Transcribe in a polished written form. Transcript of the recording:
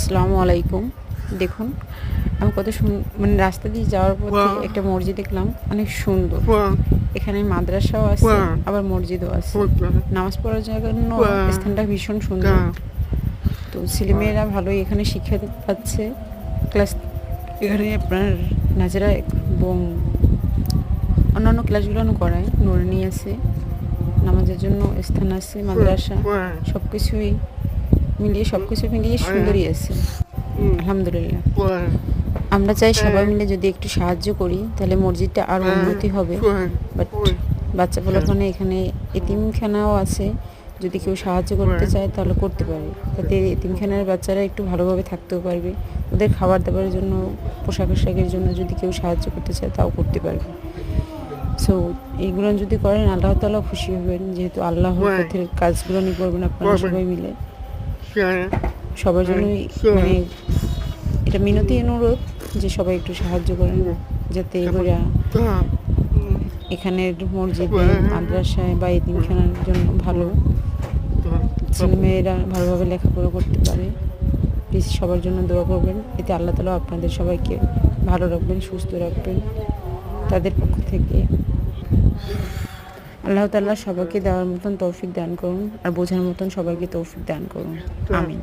আসসালামু আলাইকুম। দেখুন আমি কত মানে রাস্তা দিয়ে যাওয়ার পথে একটা মসজিদ দেখলাম, অনেক সুন্দর। এখানে মাদ্রাসাও আছে, আবার মসজিদও আছে। নামাজ পড়ার জন্য স্থানটা ভীষণ সুন্দর। তো ছেলেমেয়েরা ভালোই এখানে শিক্ষা পাচ্ছে। ক্লাস এখানে আপনার নাজেরা এবং অন্যান্য ক্লাসগুলো করায়। নুরানি আছে, নামাজের জন্য স্থান আছে, মাদ্রাসা, সব কিছুই মিলিয়ে সুন্দরই আছে, আলহামদুলিল্লাহ। আমরা চাই সবাই মিলে যদি একটু সাহায্য করি তাহলে মসজিদটা আরও উন্নতি হবে। বাট বাচ্চা পোলাপানে এখানে এতিমখানাও আছে, যদি কেউ সাহায্য করতে চায় তাহলে করতে পারে। তাতে এতিমখানার বাচ্চারা একটু ভালোভাবে থাকতেও পারবে। ওদের খাবার দাবারের জন্য, পোশাক আশাকের জন্য যদি কেউ সাহায্য করতে চায় তাও করতে পারবে। সো এইগুলো যদি করেন আল্লাহ তাআলা খুশি হবেন, যেহেতু আল্লাহর পথের কাজগুলো নিয়ে করবেন আপনারা সবাই মিলে। সবার জন্যই মানে এটা মিনতি অনুরোধ যে সবাই একটু সাহায্য করেন, যাতে এগুলা এখানের মসজিদে, মাদ্রাসায় বা এতিমখানার জন্য ভালো, ছেলেমেয়েরা ভালোভাবে লেখাপড়া করতে পারে। প্লিজ সবার জন্য দোয়া করবেন, এতে আল্লাহ তাআলা আপনাদের সবাইকে ভালো রাখবেন, সুস্থ রাখবেন। তাদের পক্ষ থেকে আল্লাহ তাআলা সবাইকে দেওয়ার মতন তৌফিক দান করুন, আর বোঝার মতন সবাইকে তৌফিক দান করুন। আমিন।